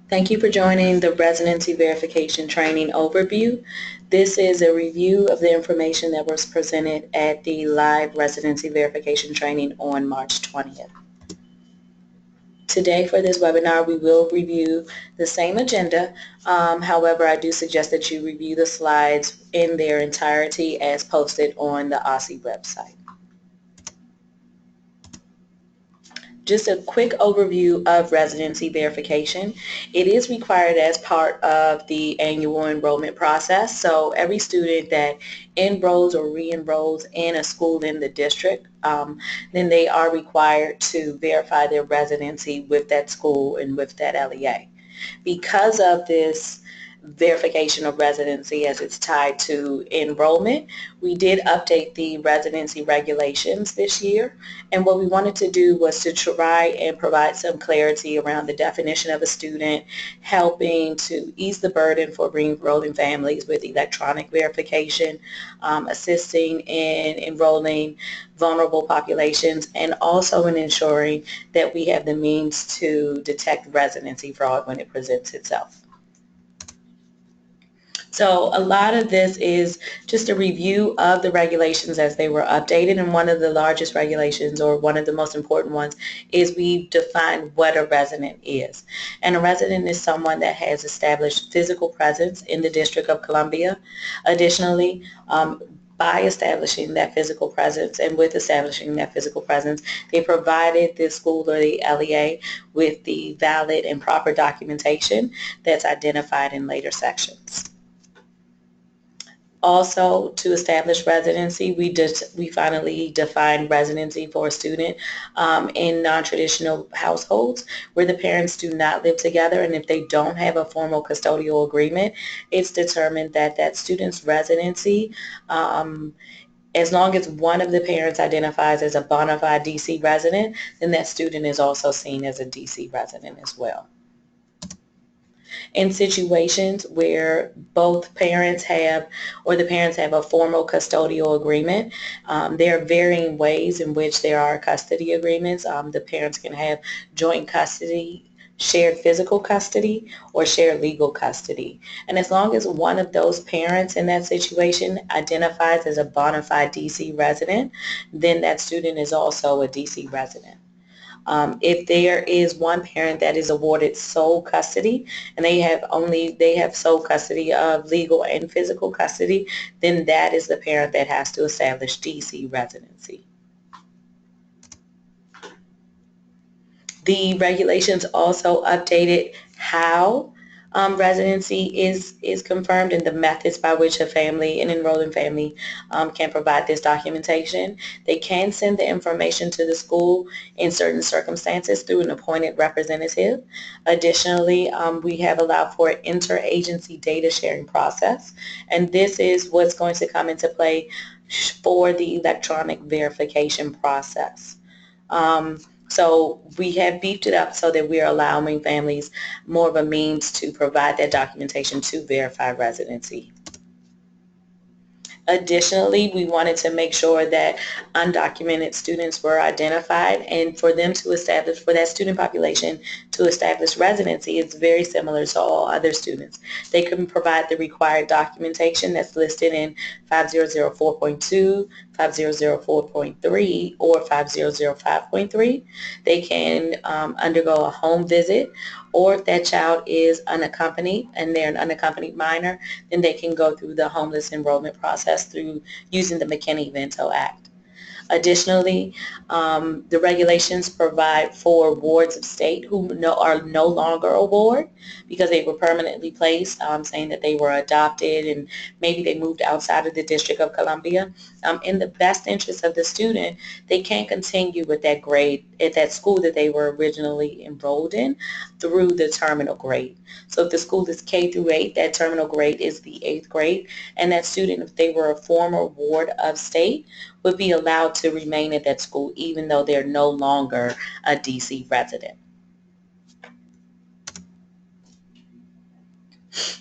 Thank you for joining the Residency Verification Training Overview. This is a review of the information that was presented at the live Residency Verification Training on March 20th. Today for this webinar we will review the same agenda. However, I do suggest that you review the slides in their entirety as posted on the OSSI website. Just a quick overview of residency verification. It is required as part of the annual enrollment process. So every student that enrolls or re-enrolls in a school in the district, then they are required to verify their residency with that school and with that LEA. Because of this verification of residency as it's tied to enrollment, we did update the residency regulations this year, and what we wanted to do was to try and provide some clarity around the definition of a student, helping to ease the burden for re-enrolling families with electronic verification, assisting in enrolling vulnerable populations, and also in ensuring that we have the means to detect residency fraud when it presents itself. So a lot of this is just a review of the regulations as they were updated, and one of the largest regulations, or one of the most important ones, is we define what a resident is. And a resident is someone that has established physical presence in the District of Columbia. Additionally, by establishing that physical presence and with establishing that physical presence, they provided the school or the LEA with the valid and proper documentation that's identified in later sections. Also, to establish residency, we finally defined residency for a student in non-traditional households where the parents do not live together, and if they don't have a formal custodial agreement, it's determined that that student's residency, as long as one of the parents identifies as a bona fide DC resident, then that student is also seen as a DC resident as well. In situations where both parents have, or the parents have a formal custodial agreement, there are varying ways in which there are custody agreements. The parents can have joint custody, shared physical custody, or shared legal custody. And as long as one of those parents in that situation identifies as a bona fide DC resident, then that student is also a DC resident. If there is one parent that is awarded sole custody and they have sole custody of legal and physical custody, then that is the parent that has to establish DC residency. The regulations also updated how residency is confirmed and the methods by which an enrolling family can provide this documentation. They can send the information to the school in certain circumstances through an appointed representative. Additionally, we have allowed for an interagency data sharing process, and this is what's going to come into play for the electronic verification process. So we have beefed it up so that we're allowing families more of a means to provide that documentation to verify residency. Additionally, we wanted to make sure that undocumented students were identified, and for them to establish, for that student population to establish residency, it's very similar to all other students. They can provide the required documentation that's listed in 5004.2, 5004.3, or 5005.3. They can undergo a home visit, or if that child is unaccompanied and they're an unaccompanied minor, then they can go through the homeless enrollment process through using the McKinney-Vento Act. Additionally, the regulations provide for wards of state who are no longer a ward because they were permanently placed, saying that they were adopted and maybe they moved outside of the District of Columbia. In the best interest of the student, they can continue with that grade at that school that they were originally enrolled in through the terminal grade. So if the school is K through 8, that terminal grade is the 8th grade, and that student, if they were a former ward of state, would be allowed to remain at that school even though they're no longer a DC resident.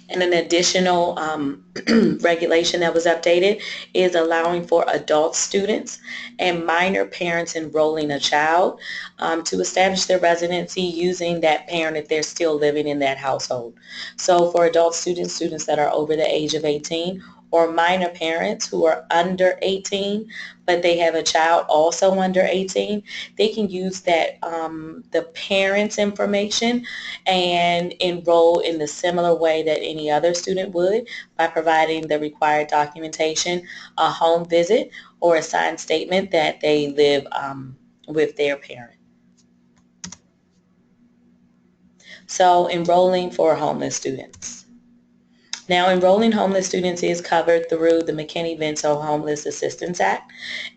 And an additional regulation that was updated is allowing for adult students and minor parents enrolling a child to establish their residency using that parent if they're still living in that household. So for adult students, students that are over the age of 18, or minor parents who are under 18, but they have a child also under 18, they can use that the parent's information and enroll in the similar way that any other student would by providing the required documentation, a home visit, or a signed statement that they live with their parent. So enrolling for homeless students. Now, enrolling homeless students is covered through the McKinney-Vento Homeless Assistance Act,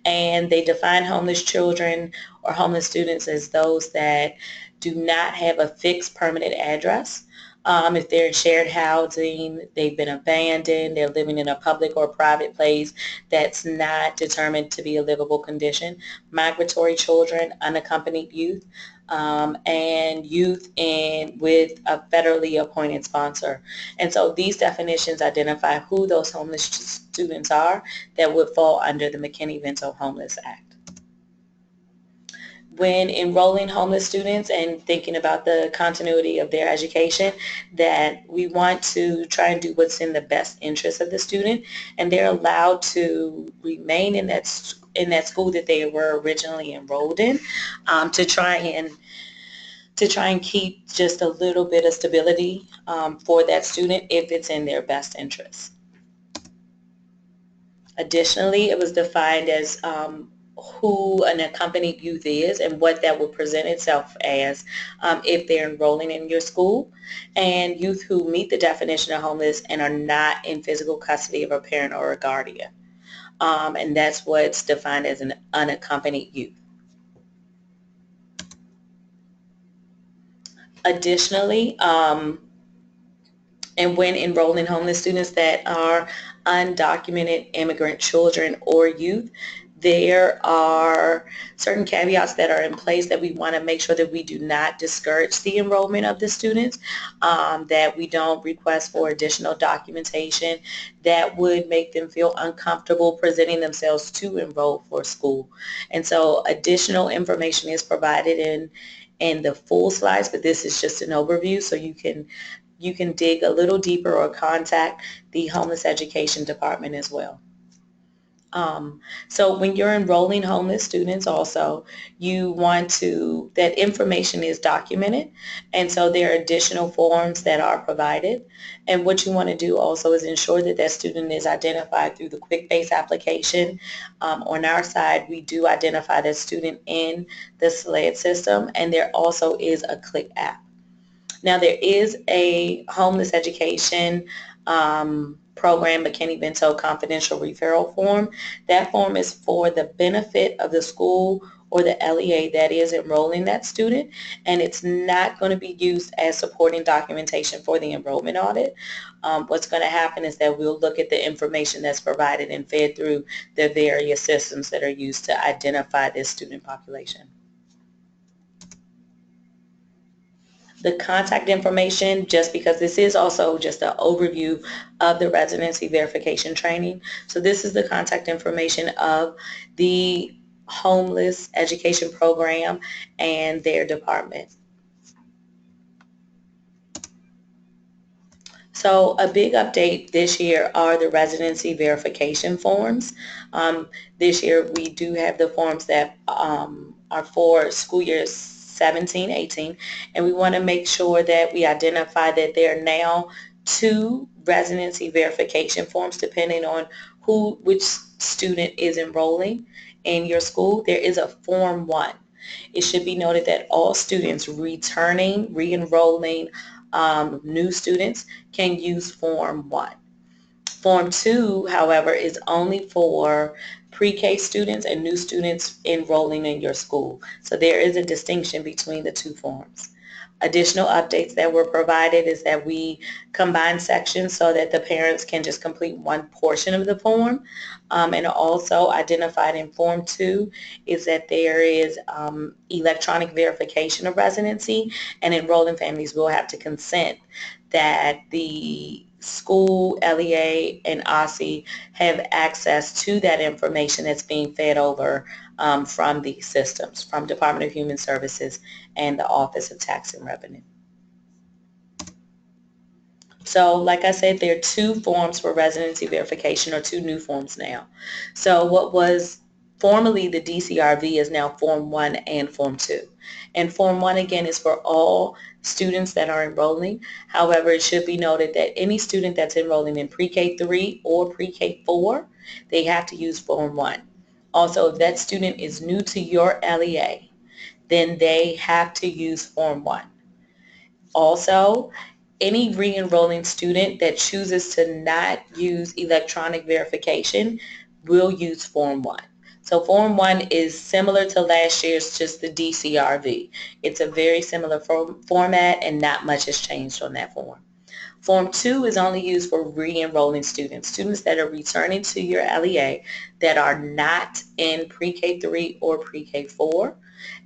and they define homeless children or homeless students as those that do not have a fixed permanent address. If they're in shared housing, they've been abandoned, they're living in a public or private place that's not determined to be a livable condition, migratory children, unaccompanied youth, and youth with a federally appointed sponsor. And so these definitions identify who those homeless students are that would fall under the McKinney-Vento Homeless Act. When enrolling homeless students and thinking about the continuity of their education, that we want to try and do what's in the best interest of the student, and they're allowed to remain in that school that they were originally enrolled in, to try and keep just a little bit of stability for that student if it's in their best interest. Additionally, it was defined as who an accompanied youth is and what that will present itself as if they're enrolling in your school, and youth who meet the definition of homeless and are not in physical custody of a parent or a guardian. And that's what's defined as an unaccompanied youth. Additionally, and when enrolling homeless students that are undocumented immigrant children or youth, there are certain caveats that are in place that we want to make sure that we do not discourage the enrollment of the students, that we don't request for additional documentation that would make them feel uncomfortable presenting themselves to enroll for school. And so additional information is provided in the full slides, but this is just an overview, so you can dig a little deeper or contact the Homeless Education Department as well. So when you're enrolling homeless students also, you want that information is documented, and so there are additional forms that are provided. And what you want to do also is ensure that that student is identified through the QuickBase application. On our side, we do identify that student in the SLED system, and there also is a Click app. Now, there is a homeless education program, McKinney-Vento Confidential Referral Form. That form is for the benefit of the school or the LEA that is enrolling that student, and it's not going to be used as supporting documentation for the enrollment audit. What's going to happen is that we'll look at the information that's provided and fed through the various systems that are used to identify this student population. The contact information, just because this is also just an overview of the residency verification training. So this is the contact information of the homeless education program and their department. So a big update this year are the residency verification forms. This year we do have the forms that are for school years 17-18, and we want to make sure that we identify that there are now 2 residency verification forms depending on which student is enrolling in your school. There is a Form 1. It should be noted that all students returning, re-enrolling, new students can use Form 1. Form 2, however, is only for pre-K students and new students enrolling in your school. So there is a distinction between the 2 forms. Additional updates that were provided is that we combine sections so that the parents can just complete one portion of the form. And also identified in Form 2 is that there is electronic verification of residency, and enrolling families will have to consent that the school, LEA, and OSSI have access to that information that's being fed over from these systems, from Department of Human Services and the Office of Tax and Revenue. So like I said, there are two forms for residency verification, or two new forms now. So what was formerly the DCRV is now Form 1 and Form 2. And Form 1 again is for all students that are enrolling. However, it should be noted that any student that's enrolling in pre-K 3 or pre-K 4, they have to use Form 1. Also, if that student is new to your LEA, then they have to use Form 1. Also, any re-enrolling student that chooses to not use electronic verification will use Form 1. So Form 1 is similar to last year's, just the DCRV. It's a very similar format, and not much has changed on that form. Form 2 is only used for re-enrolling students, students that are returning to your LEA that are not in pre-K 3 or pre-K 4,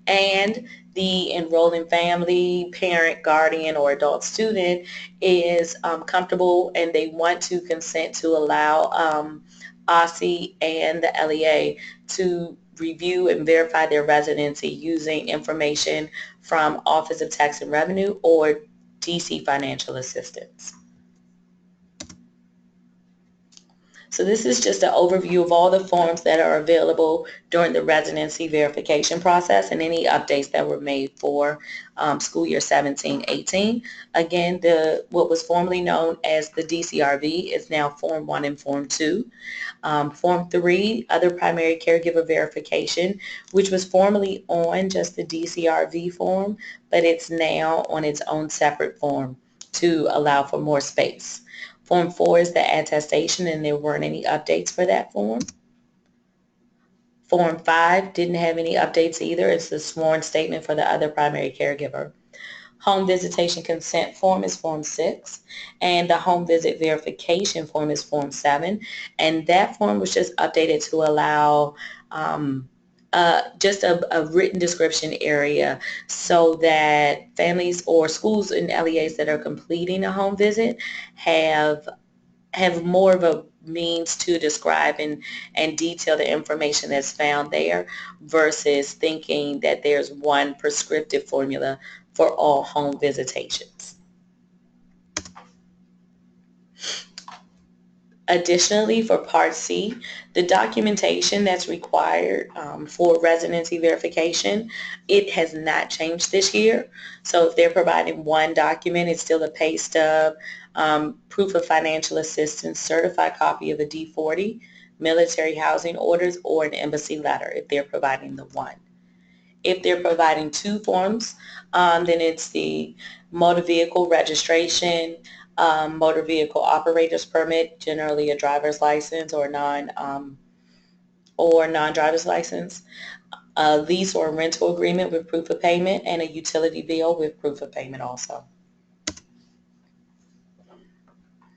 and the enrolling family, parent, guardian, or adult student is comfortable and they want to consent to allow OSSI and the LEA to review and verify their residency using information from Office of Tax and Revenue or DC Financial Assistance. So this is just an overview of all the forms that are available during the residency verification process and any updates that were made for school year 17-18. Again, what was formerly known as the DCRV is now Form 1 and Form 2. Form 3, other primary caregiver verification, which was formerly on just the DCRV form, but it's now on its own separate form to allow for more space. Form 4 is the attestation, and there weren't any updates for that form. Form 5 didn't have any updates either. It's the sworn statement for the other primary caregiver. Home visitation consent form is Form 6, and the home visit verification form is Form 7, and that form was just updated to allow just a written description area so that families or schools and LEAs that are completing a home visit have more of a means to describe and detail the information that's found there versus thinking that there's one prescriptive formula for all home visitations. Additionally, for Part C, the documentation that's required for residency verification, it has not changed this year. So if they're providing one document, it's still a pay stub, proof of financial assistance, certified copy of a D-40, military housing orders, or an embassy letter if they're providing the one. If they're providing two forms, then it's the motor vehicle registration, motor vehicle operator's permit, generally a driver's license or non-driver's license, a lease or rental agreement with proof of payment, and a utility bill with proof of payment also.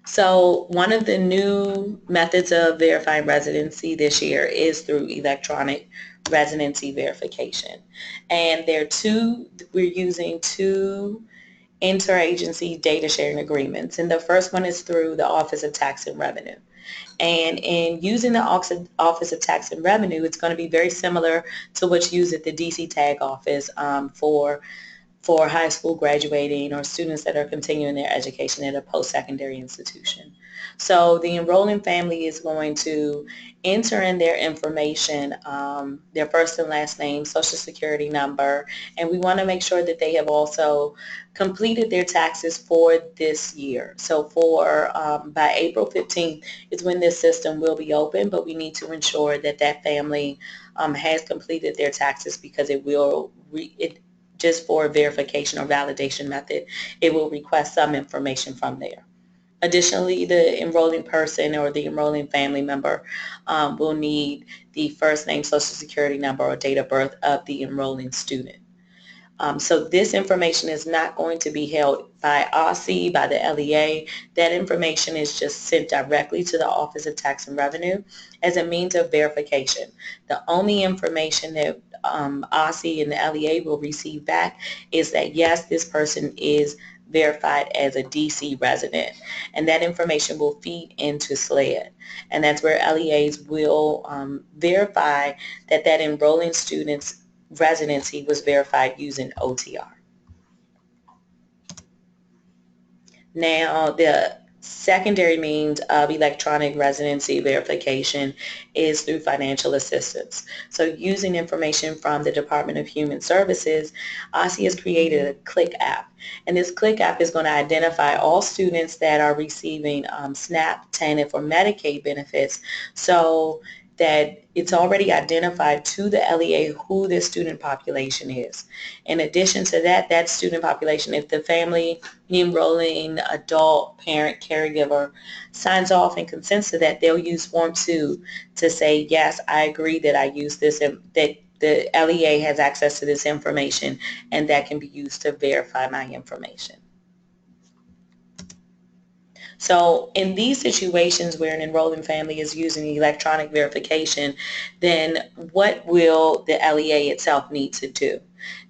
So one of the new methods of verifying residency this year is through electronic residency verification. And we're using two interagency data sharing agreements. And the first one is through the Office of Tax and Revenue. And in using the Office of Tax and Revenue, it's going to be very similar to what's used at the DC Tag office for high school graduating or students that are continuing their education at a post-secondary institution. So the enrolling family is going to enter in their information, their first and last name, social security number, and we want to make sure that they have also completed their taxes for this year. So by April 15th is when this system will be open, but we need to ensure that that family has completed their taxes because just for a verification or validation method, it will request some information from there. Additionally, the enrolling person or the enrolling family member will need the first name, social security number, or date of birth of the enrolling student. So this information is not going to be held by OSSI, by the LEA. That information is just sent directly to the Office of Tax and Revenue as a means of verification. The only information that OSSI and the LEA will receive back is that yes, this person is verified as a DC resident, and that information will feed into SLED, and that's where LEAs will verify that that enrolling student's residency was verified using OTR. Now, the secondary means of electronic residency verification is through financial assistance. So using information from the Department of Human Services, OSSI has created a CLIck app. And this CLIck app is going to identify all students that are receiving SNAP, TANF, or Medicaid benefits, so that it's already identified to the LEA who the student population is. In addition to that, that student population, if the family, the enrolling adult, parent, caregiver signs off and consents to that, they'll use Form 2 to say, yes, I agree that I use this, and that the LEA has access to this information, and that can be used to verify my information. So in these situations where an enrolling family is using electronic verification, then what will the LEA itself need to do?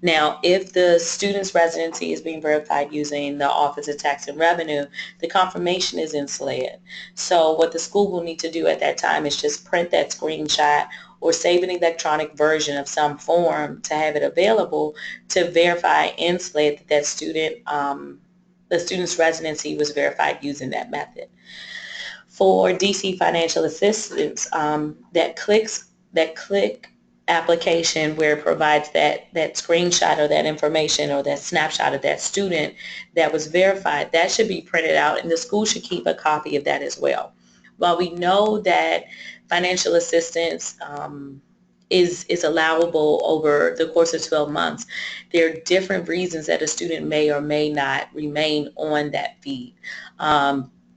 Now, if the student's residency is being verified using the Office of Tax and Revenue, the confirmation is in SLED. So what the school will need to do at that time is just print that screenshot or save an electronic version of some form to have it available to verify in SLED that that student the student's residency was verified using that method. For DC financial assistance, that CLIck application where it provides that screenshot or that information or that snapshot of that student that was verified, that should be printed out, and the school should keep a copy of that as well. While we know that financial assistance is allowable over the course of 12 months, there are different reasons that a student may or may not remain on that feed.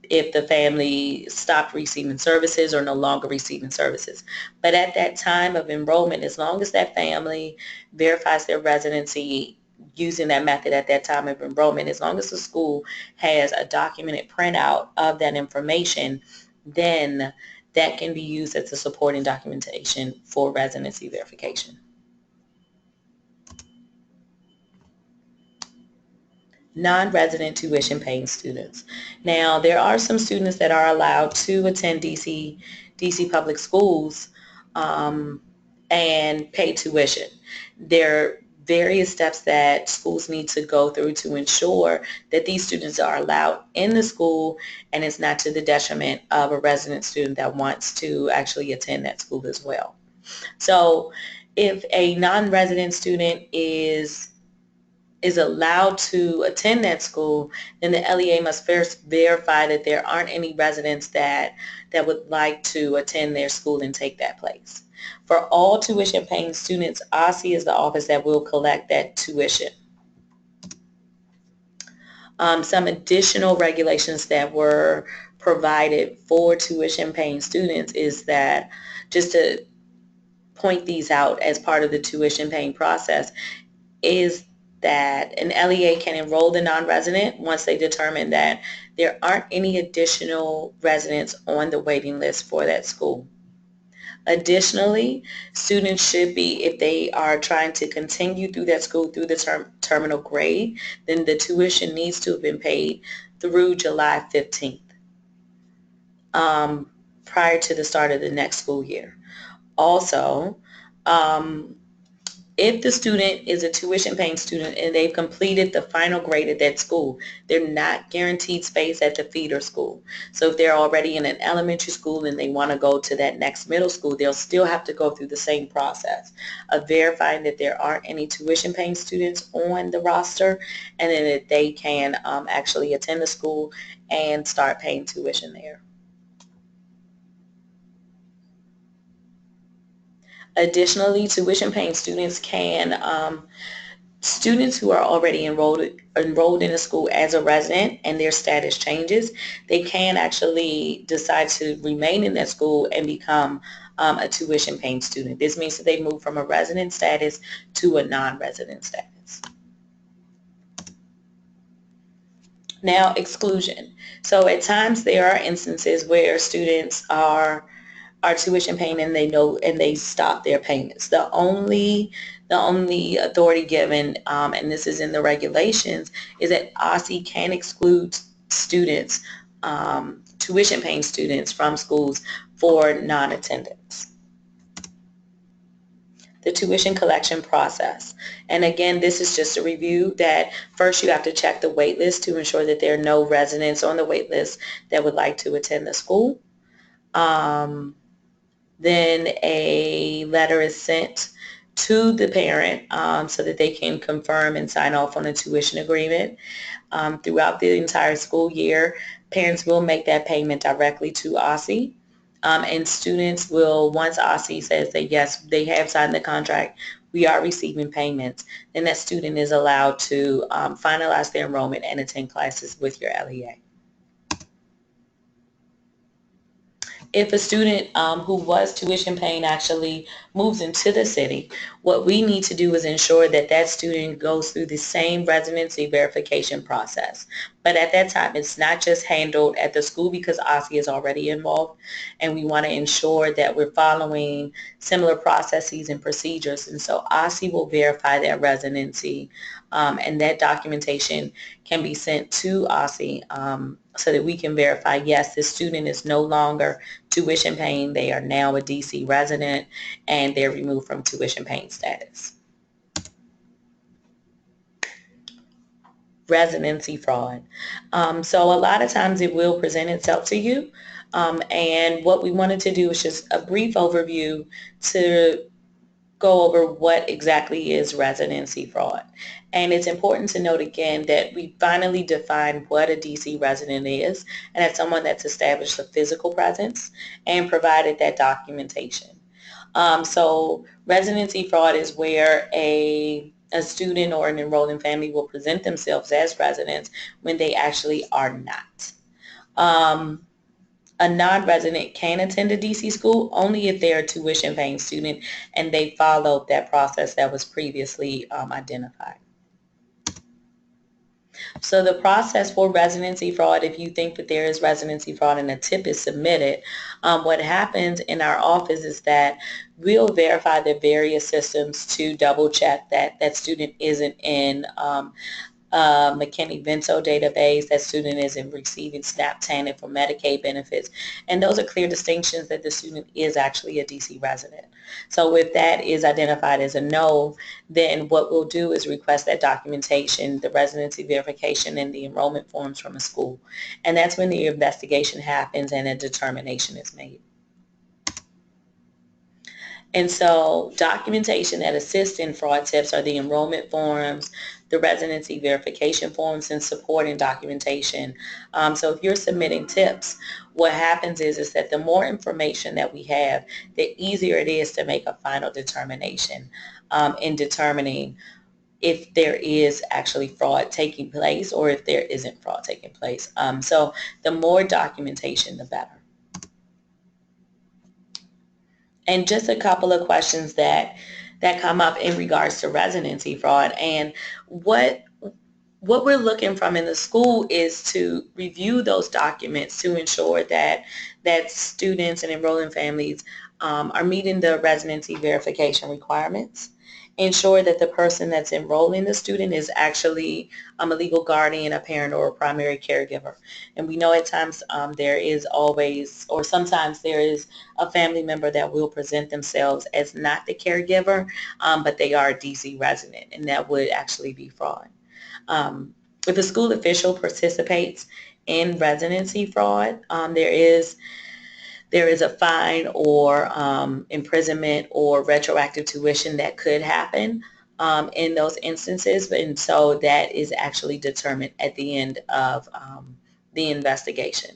If the family stopped receiving services or no longer receiving services. But at that time of enrollment, as long as that family verifies their residency using that method at that time of enrollment, as long as the school has a documented printout of that information, then that can be used as a supporting documentation for residency verification. Non-resident tuition paying students. Now, there are some students that are allowed to attend DC public schools and pay tuition. There are various steps that schools need to go through to ensure that these students are allowed in the school and it's not to the detriment of a resident student that wants to actually attend that school as well. So if a non-resident student is allowed to attend that school, then the LEA must first verify that there aren't any residents that would like to attend their school and take that place. For all tuition paying students, OSSI is the office that will collect that tuition. Some additional regulations that were provided for tuition paying students is that, just to point these out as part of the tuition paying process, is that an LEA can enroll the non-resident once they determine that there aren't any additional residents on the waiting list for that school. Additionally, students should be, if they are trying to continue through that school through the terminal grade, then the tuition needs to have been paid through July 15th, prior to the start of the next school year. Also, if the student is a tuition paying student and they've completed the final grade at that school, they're not guaranteed space at the feeder school. So if they're already in an elementary school and they want to go to that next middle school, they'll still have to go through the same process of verifying that there aren't any tuition paying students on the roster, and then that they can actually attend the school and start paying tuition there. Additionally, tuition paying students students who are already enrolled in a school as a resident and their status changes, they can actually decide to remain in that school and become a tuition paying student. This means that they move from a resident status to a non-resident status. Now, exclusion. So at times there are instances where students are tuition paying and they know and they stop their payments. The only authority given, and this is in the regulations, is that OSSI can exclude students, tuition paying students from schools for non-attendance. The tuition collection process. And again, this is just a review that first you have to check the wait list to ensure that there are no residents on the wait list that would like to attend the school. Then a letter is sent to the parent, so that they can confirm and sign off on a tuition agreement. Throughout the entire school year, parents will make that payment directly to OSSI. And students will, once OSSI says that yes, they have signed the contract, we are receiving payments, then that student is allowed to finalize their enrollment and attend classes with your LEA. If a student who was tuition paying actually moves into the city, what we need to do is ensure that that student goes through the same residency verification process. But at that time, it's not just handled at the school because OSSI is already involved, and we want to ensure that we're following similar processes and procedures. And so OSSI will verify that residency, and that documentation can be sent to OSSI, so that we can verify, yes, this student is no longer tuition paying. They are now a DC resident and they're removed from tuition paying status. Residency fraud. So a lot of times it will present itself to you. And what we wanted to do is just a brief overview to go over what exactly is residency fraud. And it's important to note again that we finally defined what a DC resident is, and that's someone that's established a physical presence and provided that documentation. So residency fraud is where a student or an enrolling family will present themselves as residents when they actually are not. Um, a non-resident can attend a DC school only if they're a tuition-paying student and they followed that process that was previously identified. So the process for residency fraud, if you think that there is residency fraud and a tip is submitted, what happens in our office is that we'll verify the various systems to double check that that student isn't in McKinney-Vento database, that student isn't receiving SNAP TANF for Medicaid benefits, and those are clear distinctions that the student is actually a DC resident. So if that is identified as a no, then what we'll do is request that documentation, the residency verification, and the enrollment forms from a school. And that's when the investigation happens and a determination is made. And so documentation that assists in fraud tips are the enrollment forms, the residency verification forms, and support and documentation. So if you're submitting tips, what happens is that the more information that we have, the easier it is to make a final determination in determining if there is actually fraud taking place or if there isn't fraud taking place. So the more documentation, the better. And just a couple of questions that come up in regards to residency fraud. And what we're looking from in the school is to review those documents to ensure that students and enrolling families are meeting the residency verification requirements. Ensure that the person that's enrolling the student is actually a legal guardian, a parent, or a primary caregiver. And we know at times there is always, or sometimes there is a family member that will present themselves as not the caregiver, but they are a DC resident, and that would actually be fraud. If a school official participates in residency fraud, there is a fine or imprisonment or retroactive tuition that could happen in those instances, and so that is actually determined at the end of the investigation.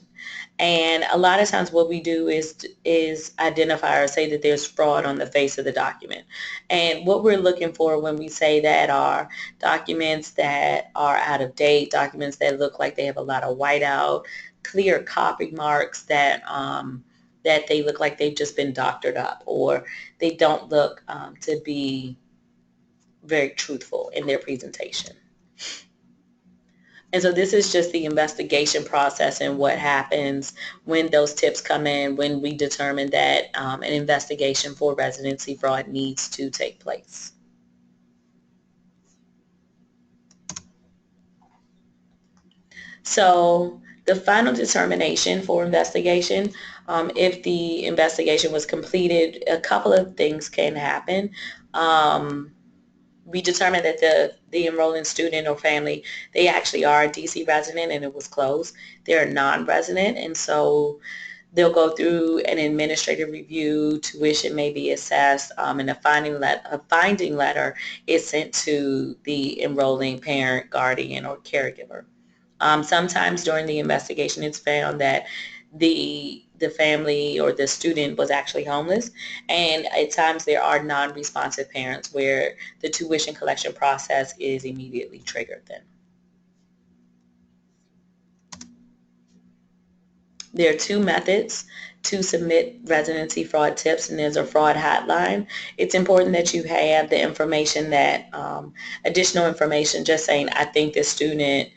And a lot of times what we do is identify or say that there's fraud on the face of the document. And what we're looking for when we say that are documents that are out of date, documents that look like they have a lot of whiteout, clear copy marks that they look like they've just been doctored up, or they don't look to be very truthful in their presentation. And so this is just the investigation process and what happens when those tips come in, when we determine that an investigation for residency fraud needs to take place. So the final determination for investigation, if the investigation was completed, a couple of things can happen. We determined that the enrolling student or family, they actually are a DC resident and it was closed. They're a non-resident, and so they'll go through an administrative review, tuition may be assessed, and a finding letter is sent to the enrolling parent, guardian, or caregiver. Sometimes during the investigation, it's found that the family or the student was actually homeless, and at times there are non-responsive parents where the tuition collection process is immediately triggered then. There are two methods to submit residency fraud tips, and there's a fraud hotline. It's important that you have the information that additional information, just saying, I think this student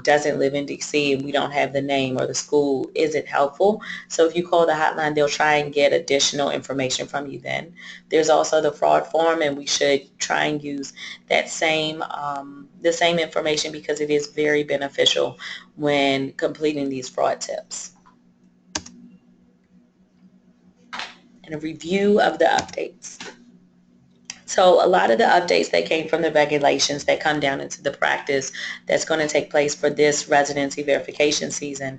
doesn't live in DC and we don't have the name or the school isn't helpful. So if you call the hotline, they'll try and get additional information from you then. There's also the fraud form, and we should try and use that the same information because it is very beneficial when completing these fraud tips. And a review of the updates. So a lot of the updates that came from the regulations that come down into the practice that's going to take place for this residency verification season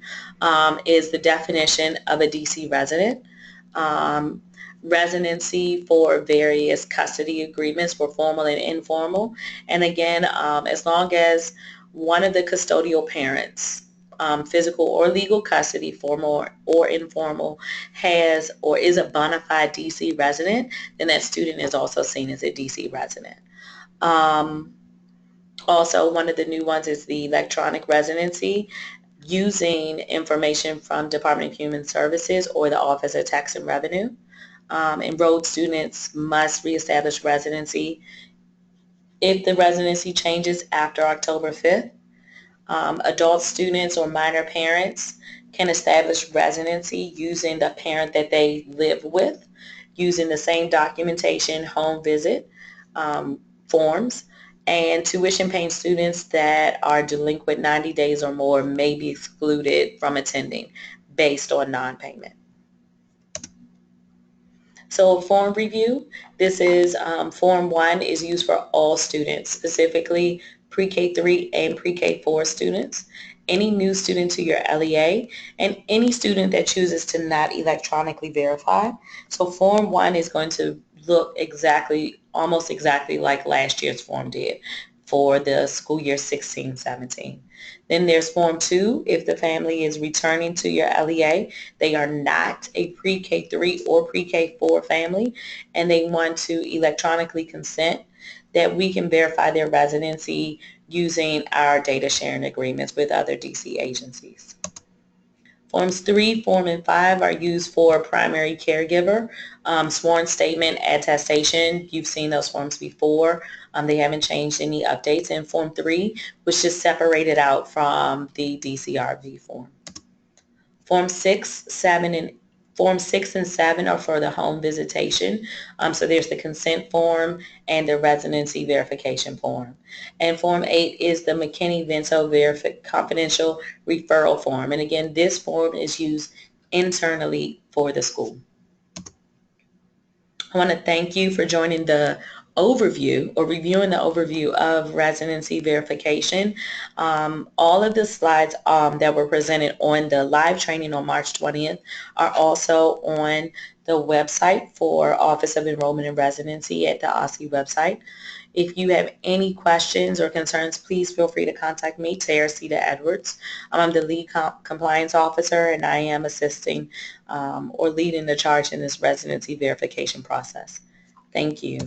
is the definition of a DC resident, residency for various custody agreements for formal and informal. And again, as long as one of the custodial parents, physical or legal custody, formal or informal, has or is a bona fide DC resident, then that student is also seen as a DC resident. Also, one of the new ones is the electronic residency, using information from Department of Human Services or the Office of Tax and Revenue. Enrolled students must reestablish residency if the residency changes after October 5th. Adult students or minor parents can establish residency using the parent that they live with, using the same documentation, home visit forms, and tuition paying students that are delinquent 90 days or more may be excluded from attending based on non-payment. So form review, this is form 1 is used for all students, specifically pre-K3 and pre-K4 students, any new student to your LEA, and any student that chooses to not electronically verify. So form 1 is going to look almost exactly like last year's form did for the school year 16-17. Then there's form 2. If the family is returning to your LEA, they are not a pre-K3 or pre-K4 family, and they want to electronically consent, that we can verify their residency using our data sharing agreements with other DC agencies. Forms 3, 4, and 5 are used for primary caregiver, sworn statement, attestation. You've seen those forms before. They haven't changed any updates. And Form 3 was just separated out from the DCRV form. Form 6, 7, and Form 6 and 7 are for the home visitation. So there's the consent form and the residency verification form. And Form 8 is the McKinney-Vento confidential referral form. And again, this form is used internally for the school. I want to thank you for joining the overview or reviewing the overview of residency verification. All of the slides that were presented on the live training on March 20th are also on the website for Office of Enrollment and Residency at the OSSE website. If you have any questions or concerns, please feel free to contact me, Teresita Edwards. I'm the lead compliance officer, and I am assisting or leading the charge in this residency verification process. Thank you.